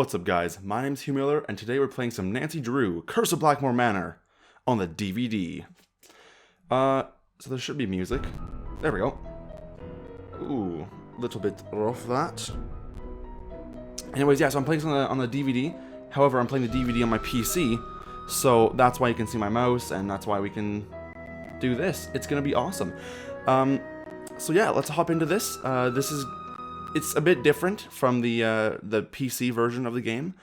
What's up, guys? My name's Hugh Miller, and today we're playing some Nancy Drew, Curse of Blackmoor Manor, on the DVD. So there should be music. There we go. Ooh, a little bit rough that. Anyways, yeah, so I'm playing on the DVD. However, I'm playing the DVD on my PC, so that's why you can see my mouse, and that's why we can do this. It's gonna be awesome. So yeah, let's hop into this. It's a bit different from the PC version of the game.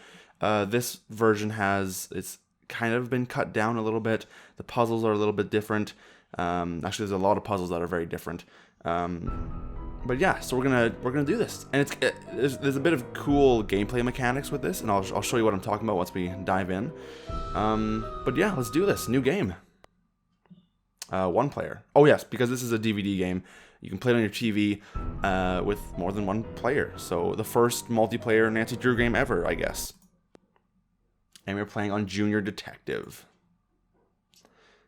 This version it's kind of been cut down a little bit. The puzzles are a little bit different. Actually, there's a lot of puzzles that are very different. But yeah, so we're gonna do this, and there's a bit of cool gameplay mechanics with this, and I'll show you what I'm talking about once we dive in. But yeah, let's do this. New game. One player. Oh yes, because this is a DVD game. You can play it on your TV with more than one player. So the first multiplayer Nancy Drew game ever, I guess. And we're playing on Junior Detective.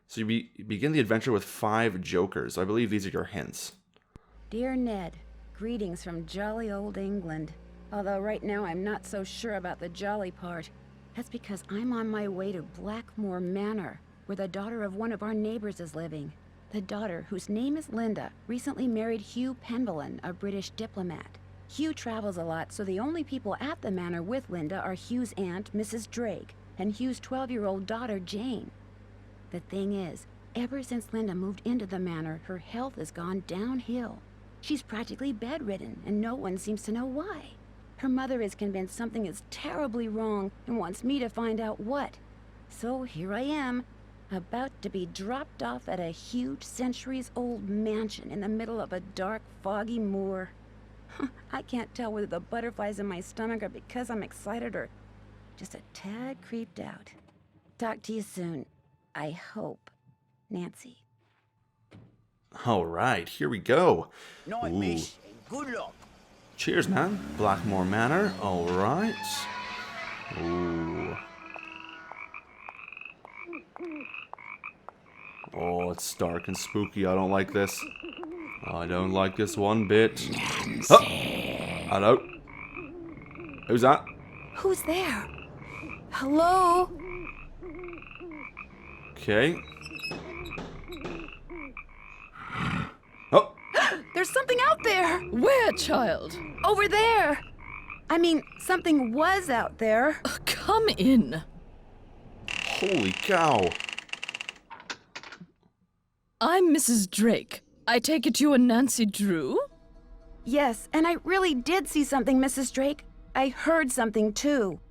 So you begin the adventure with 5 jokers. I believe these are your hints. Dear Ned, greetings from jolly old England. Although right now I'm not so sure about the jolly part. That's because I'm on my way to Blackmoor Manor, where the daughter of one of our neighbors is living. The daughter, whose name is Linda, recently married Hugh Penvellyn, a British diplomat. Hugh travels a lot, so the only people at the manor with Linda are Hugh's aunt, Mrs. Drake, and Hugh's 12-year-old daughter, Jane. The thing is, ever since Linda moved into the manor, her health has gone downhill. She's practically bedridden, and no one seems to know why. Her mother is convinced something is terribly wrong and wants me to find out what. So here I am, about to be dropped off at a huge centuries-old mansion in the middle of a dark, foggy moor. I can't tell whether the butterflies in my stomach are because I'm excited or just a tad creeped out. Talk to you soon. I hope. Nancy. All right, here we go. Night, miss. Good luck. Cheers, man. Blackmoor Manor. All right. Ooh. Oh, it's dark and spooky. I don't like this. I don't like this one bit. Oh, hello. Who's that? Who's there? Hello? Okay. Oh. There's something out there! Where, child? Over there! I mean, something was out there. Come in. Holy cow. I'm Mrs. Drake. I take it you are Nancy Drew? Yes, and I really did see something, Mrs. Drake. I heard something, too.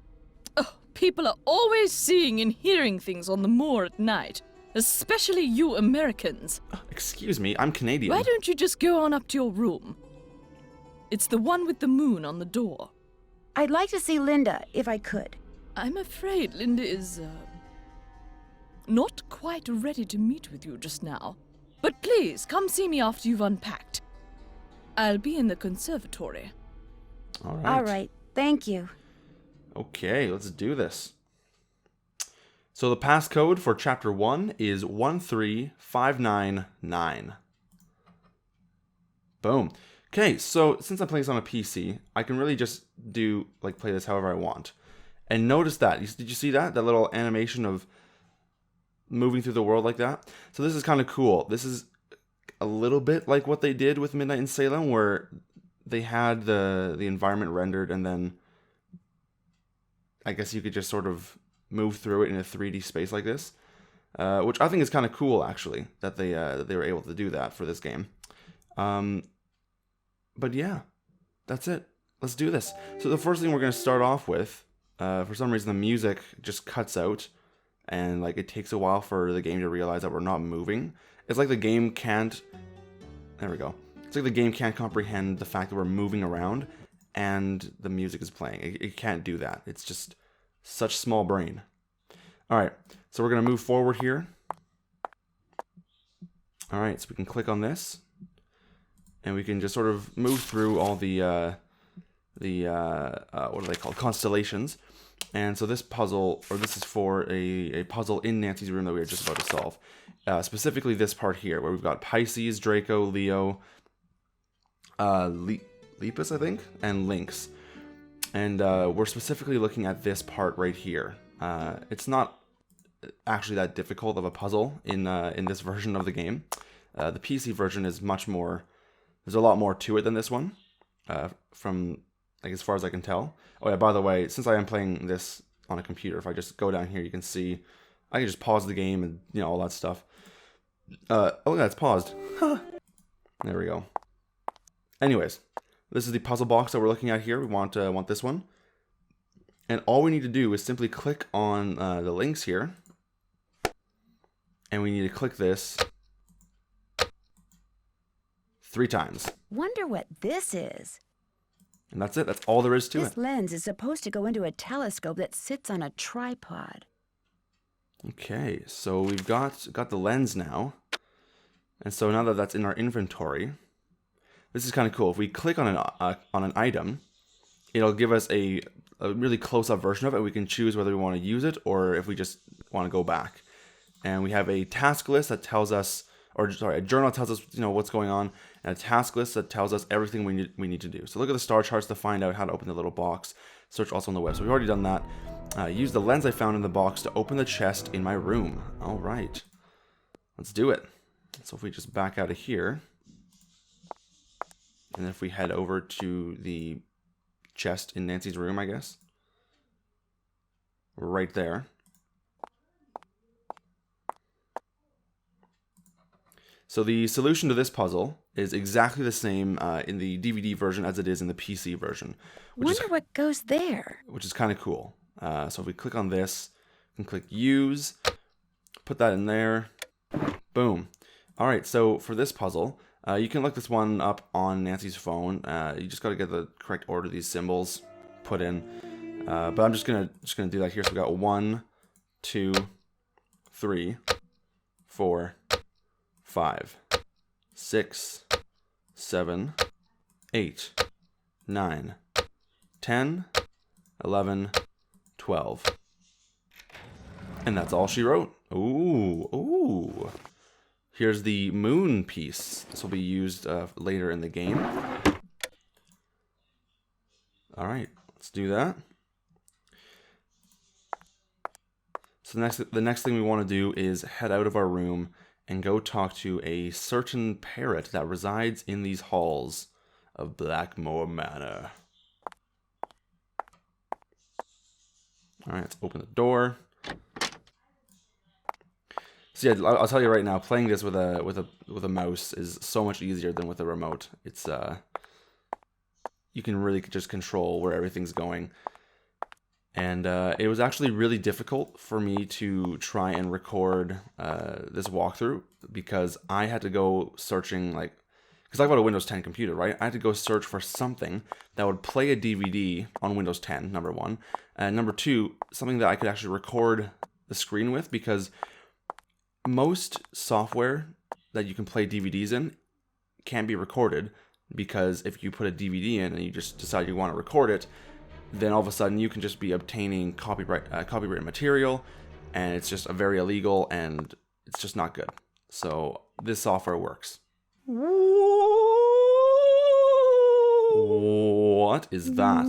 Oh, people are always seeing and hearing things on the moor at night. Especially you Americans. Excuse me, I'm Canadian. Why don't you just go on up to your room? It's the one with the moon on the door. I'd like to see Linda, if I could. I'm afraid Linda is, not quite ready to meet with you just now. But please, come see me after you've unpacked. I'll be in the conservatory. All right. All right, thank you. Okay, let's do this. So the passcode for Chapter 1 is 13599. Boom. Okay, so since I'm playing this on a PC, I can really just play this however I want. And notice that. Did you see that? That little animation of moving through the world like that? So this is kind of cool. This is a little bit like what they did with Midnight in Salem, where they had the environment rendered, and then I guess you could just sort of move through it in a 3D space like this, which I think is kind of cool, actually, that they were able to do that for this game. But yeah, that's it. Let's do this. So the first thing we're going to start off with, for some reason the music just cuts out, and like it takes a while for the game to realize that we're not moving. It's like the game can't... There we go. It's like the game can't comprehend the fact that we're moving around and the music is playing. It can't do that. It's just such small brain. Alright, so we're going to move forward here. Alright, so we can click on this. And we can just sort of move through all the what are they called? Constellations. And so this puzzle, or this is for a puzzle in Nancy's room that we were just about to solve. Specifically this part here, where we've got Pisces, Draco, Leo, Lepus, I think, and Lynx. And we're specifically looking at this part right here. It's not actually that difficult of a puzzle in this version of the game. The PC version is much more. There's a lot more to it than this one, from like as far as I can tell. Oh yeah, by the way, since I am playing this on a computer, if I just go down here, you can see I can just pause the game and all that stuff. Oh yeah, it's paused. There we go. Anyways, this is the puzzle box that we're looking at here. We want this one, and all we need to do is simply click on the links here, and we need to click this 3 times. Wonder what this is. And that's it. That's all there is to it. This lens is supposed to go into a telescope that sits on a tripod. Okay, so we've got the lens now. And so now that that's in our inventory, this is kind of cool. If we click on an item, it'll give us a really close-up version of it. We can choose whether we want to use it or if we just want to go back. And we have a task list that tells us, or sorry, a journal that tells us what's going on, and a task list that tells us everything we need to do. So look at the star charts to find out how to open the little box. Search also on the web. So we've already done that. Use the lens I found in the box to open the chest in my room. All right, let's do it. So if we just back out of here, and if we head over to the chest in Nancy's room, I guess, right there. So the solution to this puzzle is exactly the same in the DVD version as it is in the PC version. Wonder what goes there. Which is kind of cool. So if we click on this, we can click use, put that in there, boom. All right, so for this puzzle, you can look this one up on Nancy's phone. You just got to get the correct order of these symbols put in. But I'm just gonna do that here. So we got 1, 2, 3, 4, 5, 6, 7, 8, 9, 10, 11, 12. And that's all she wrote. Ooh. Here's the moon piece. This will be used later in the game. All right, let's do that. So the next thing we want to do is head out of our room and go talk to a certain parrot that resides in these halls of Blackmoor Manor. All right, let's open the door. So yeah, I'll tell you right now, playing this with a mouse is so much easier than with a remote. It's you can really just control where everything's going. And it was actually really difficult for me to try and record this walkthrough because I had to go searching, because I've got a Windows 10 computer, right? I had to go search for something that would play a DVD on Windows 10, number one. And number two, something that I could actually record the screen with, because most software that you can play DVDs in can be recorded, because if you put a DVD in and you just decide you want to record it, then all of a sudden you can just be obtaining copyrighted material, and it's just very illegal, and it's just not good. So this software works. What is that?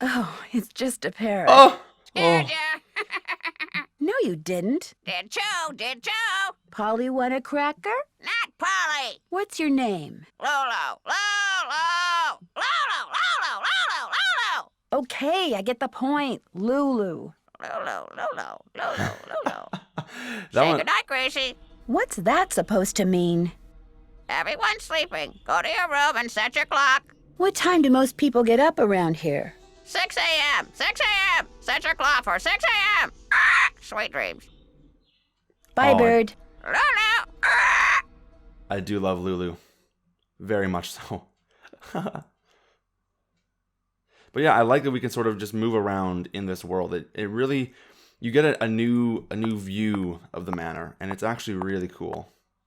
Oh, it's just a parrot. Oh! Scared ya? No, you didn't. Did you? Polly want a cracker? Not Polly. What's your name? Loulou. Okay, I get the point. Loulou. Loulou. That Say one, goodnight, Gracie. What's that supposed to mean? Everyone's sleeping. Go to your room and set your clock. What time do most people get up around here? 6 a.m. 6 a.m. Set your clock for 6 a.m. Sweet dreams. Bye, Oh, bird. Loulou. I do love Loulou. Very much so. But yeah, I like that we can sort of just move around in this world. It really, you get a new view of the manor, and it's actually really cool.